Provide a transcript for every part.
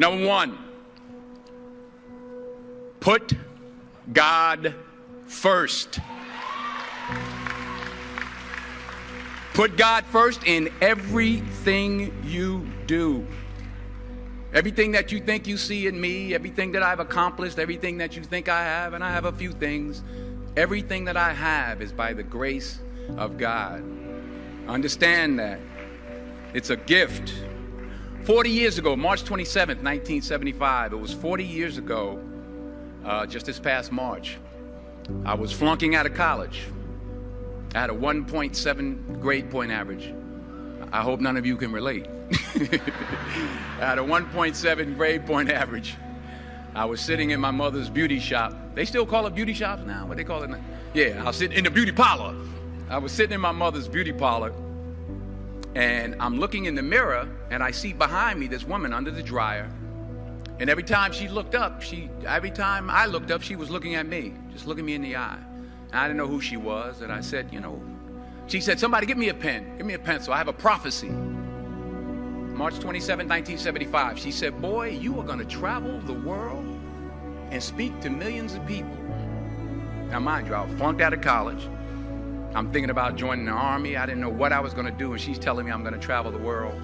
Number one, put God first. Put God first in everything you do. Everything that you think you see in me, everything that I've accomplished, everything that you think I have, and I have a few things, everything that I have is by the grace of God. Understand that. It's a gift. 40 years ago, March 27th, 1975, it was 40 years ago, just this past March, I was flunking out of college. I had a 1.7 grade point average. I hope none of you can relate. I had a 1.7 grade point average. I was sitting in my mother's beauty shop. They still call it beauty shops now? What they call it now? Yeah, I was sitting in the beauty parlor. I was sitting in my mother's beauty parlor, and I'm looking in the mirror, and I see behind me this woman under the dryer. And every time she looked up, every time I looked up, she was looking at me, just looking me in the eye. And I didn't know who she was, and I said, she said, somebody give me a pen, give me a pencil, I have a prophecy. March 27, 1975, she said, boy, you are gonna travel the world and speak to millions of people. Now mind you, I flunked out of college. I'm thinking about joining the army. I didn't know what I was gonna do, and she's telling me I'm gonna travel the world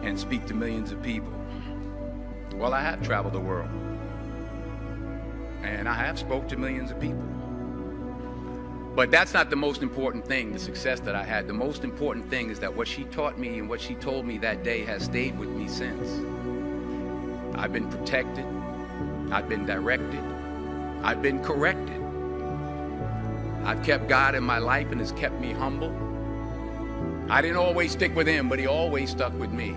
and speak to millions of people. Well, I have traveled the world, and I have spoke to millions of people. But that's not the most important thing, the success that I had. The most important thing is that what she taught me and what she told me that day has stayed with me since. I've been protected, I've been directed, I've been corrected. I've kept God in my life, and it's kept me humble. I didn't always stick with him, but he always stuck with me.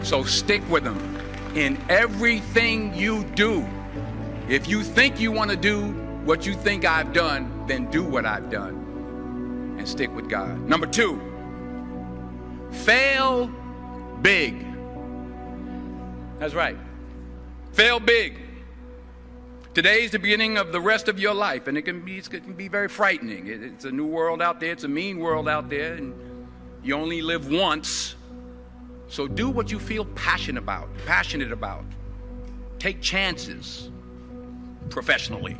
So stick with him in everything you do. If you think you want to do what you think I've done, then do what I've done and stick with God. Number two, fail big. That's right. Fail big. Today is the beginning of the rest of your life, and it can be very frightening. It's a new world out there. It's a mean world out there, and you only live once. So do what you feel passionate about. Take chances professionally.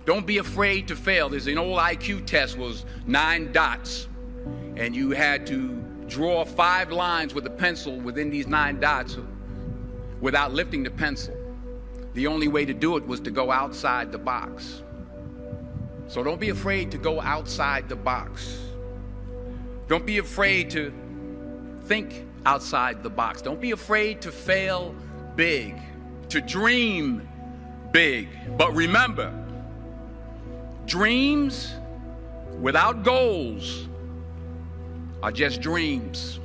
Don't be afraid to fail. There's an old IQ test, was 9 dots, and you had to draw 5 lines with a pencil within these 9 dots without lifting the pencil. The only way to do it was to go outside the box. So don't be afraid to go outside the box. Don't be afraid to think outside the box. Don't be afraid to fail big, to dream big. But remember, dreams without goals are just dreams,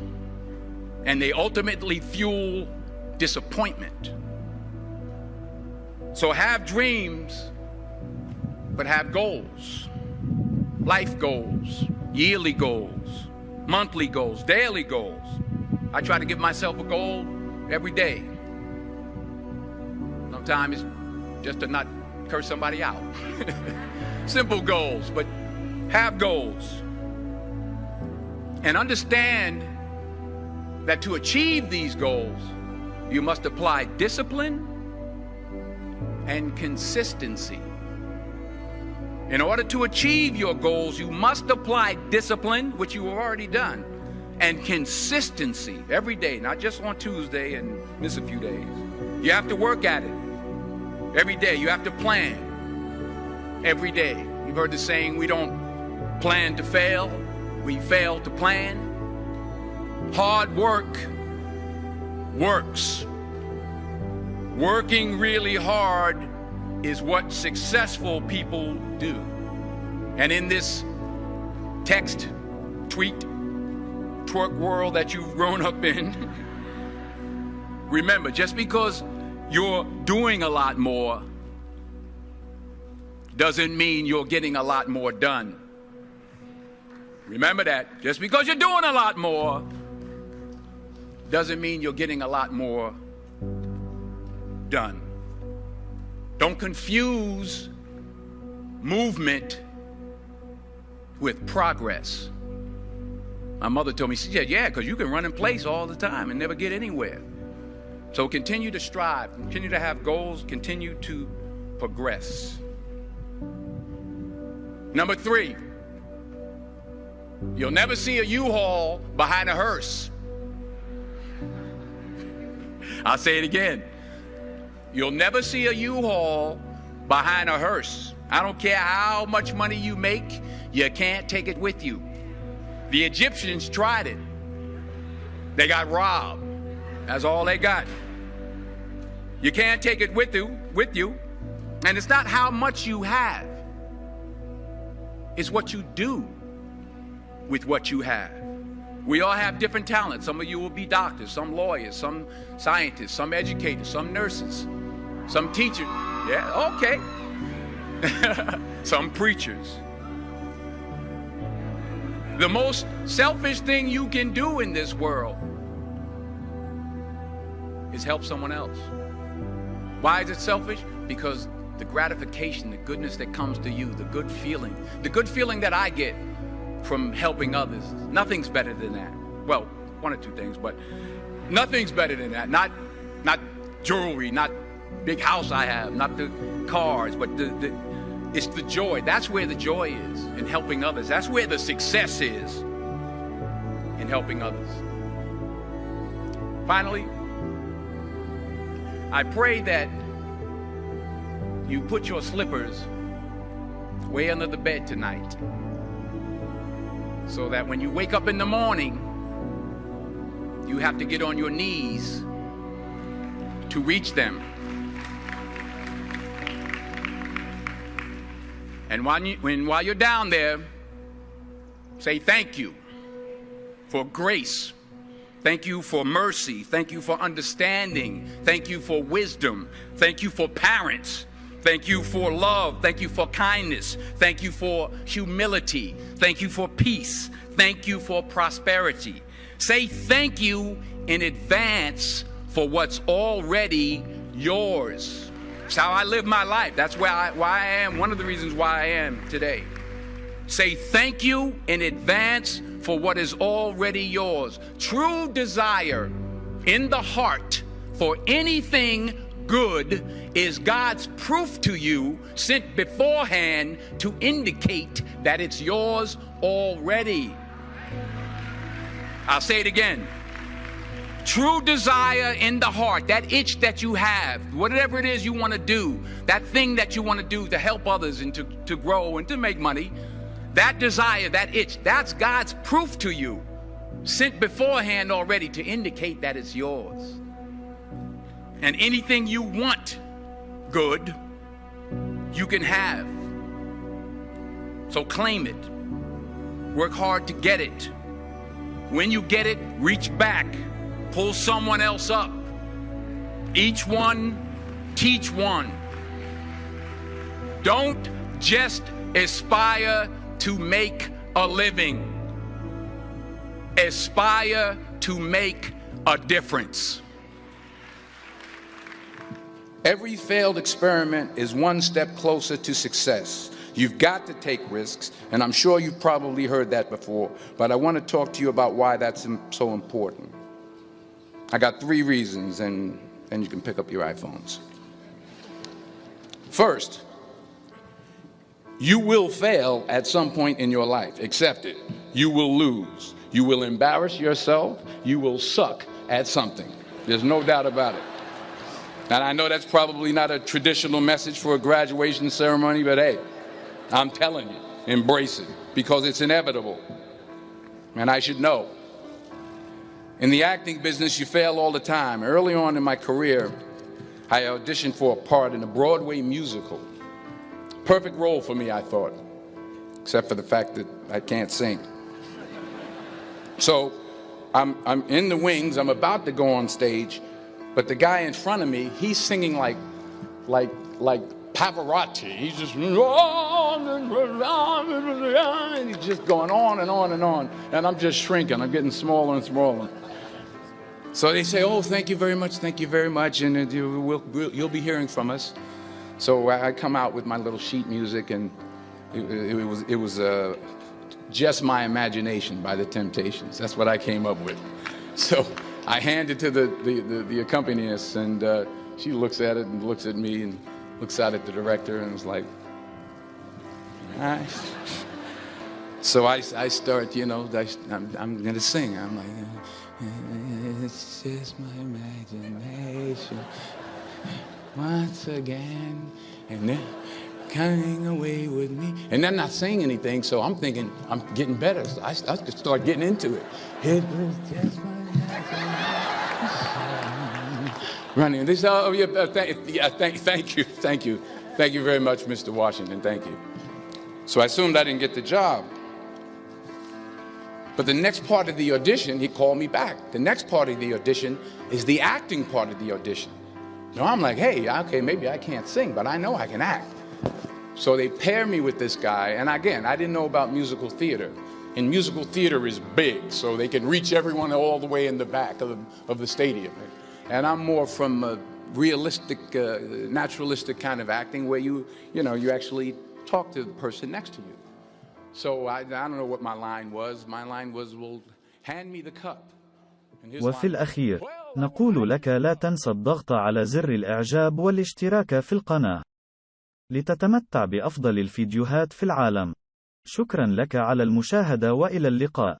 and they ultimately fuel disappointment. So have dreams, but have goals. Life goals, yearly goals, monthly goals, daily goals. I try to give myself a goal every day. Sometimes it's just to not curse somebody out. Simple goals, but have goals. And understand that to achieve these goals, you must apply discipline and consistency. In order to achieve your goals, you must apply discipline, which you have already done, and consistency every day, not just on Tuesday and miss a few days. You have to work at it every day. You have to plan every day. You've heard the saying, we don't plan to fail, we fail to plan. Hard work works. Working really hard is what successful people do. And in this text, tweet, twerk world that you've grown up in, remember, just because you're doing a lot more doesn't mean you're getting a lot more done. Remember that. Just because you're doing a lot more doesn't mean you're getting a lot more done. Don't confuse movement with progress. My mother told me, she said, yeah, because you can run in place all the time and never get anywhere. So continue to strive, continue to have goals, continue to progress. Number 3, you'll never see a U-Haul behind a hearse. I'll say it again. You'll never see a U-Haul behind a hearse. I don't care how much money you make, you can't take it with you. The Egyptians tried it. They got robbed. That's all they got. You can't take it with you. And it's not how much you have. It's what you do with what you have. We all have different talents. Some of you will be doctors, some lawyers, some scientists, some educators, some nurses, some teachers. Yeah, okay. Some preachers. The most selfish thing you can do in this world is help someone else. Why is it selfish? Because the gratification, the goodness that comes to you, the good feeling that I get from helping others, nothing's better than that. Well, one or two things, but nothing's better than that. Not jewelry, not big house I have, not the cars, but it's the joy. That's where the joy is, in helping others. That's where the success is, in helping others. Finally, I pray that you put your slippers way under the bed tonight, so that when you wake up in the morning, you have to get on your knees to reach them. And while you're down there, say thank you for grace. Thank you for mercy. Thank you for understanding. Thank you for wisdom. Thank you for parents. Thank you for love. Thank you for kindness. Thank you for humility. Thank you for peace. Thank you for prosperity. Say thank you in advance for what's already yours. It's how I live my life. That's why I am, one of the reasons why I am today. Say thank you in advance for what is already yours. True desire in the heart for anything good is God's proof to you, sent beforehand to indicate that it's yours already. I'll say it again. True desire in the heart, that itch that you have, whatever it is you want to do, that thing that you want to do to help others and to grow and to make money, that desire, that itch, that's God's proof to you, sent beforehand already to indicate that it's yours. And anything you want good, you can have. So claim it. Work hard to get it. When you get it, reach back. Pull someone else up. Each one, teach one. Don't just aspire to make a living. Aspire to make a difference. Every failed experiment is one step closer to success. You've got to take risks, and I'm sure you've probably heard that before, but I want to talk to you about why that's so important. I got 3 reasons, and then you can pick up your iPhones. First, you will fail at some point in your life. Accept it. You will lose. You will embarrass yourself. You will suck at something. There's no doubt about it. And I know that's probably not a traditional message for a graduation ceremony, but hey, I'm telling you, embrace it, because it's inevitable. And I should know. In the acting business, you fail all the time. Early on in my career, I auditioned for a part in a Broadway musical. Perfect role for me, I thought, except for the fact that I can't sing. So I'm in the wings, I'm about to go on stage, but the guy in front of me, he's singing like Pavarotti. He's just, and he's just going on and on and on. And I'm just shrinking. I'm getting smaller and smaller. So they say, oh, thank you very much, and you'll be hearing from us. So I come out with my little sheet music, and it was Just My Imagination by the Temptations. That's what I came up with. So I hand it to the accompanist, and she looks at it and looks at me and looks out at the director and is like, all right. So I start, you know, I'm going to sing. I'm like, it's just my imagination once again, and then coming away with me. And they're not saying anything, so I'm thinking I'm getting better. So I just start getting into it. It was just my imagination. Running. They say, oh, yeah, thank you very much, Mr. Washington. Thank you. So I assumed I didn't get the job. But the next part of the audition, he called me back. The next part of the audition is the acting part of the audition. So I'm like, hey, okay, maybe I can't sing, but I know I can act. So they pair me with this guy, and again, I didn't know about musical theater. And musical theater is big, so they can reach everyone all the way in the back of the stadium. And I'm more from a realistic, naturalistic kind of acting where you actually talk to the person next to you. So I don't know what my line was. My line was, well, hand me the cup. وفي الأخير نقول لك لا تنسى الضغط على زر الإعجاب والاشتراك في القناة لتتمتع بأفضل الفيديوهات في العالم. شكرا لك على المشاهدة وإلى اللقاء.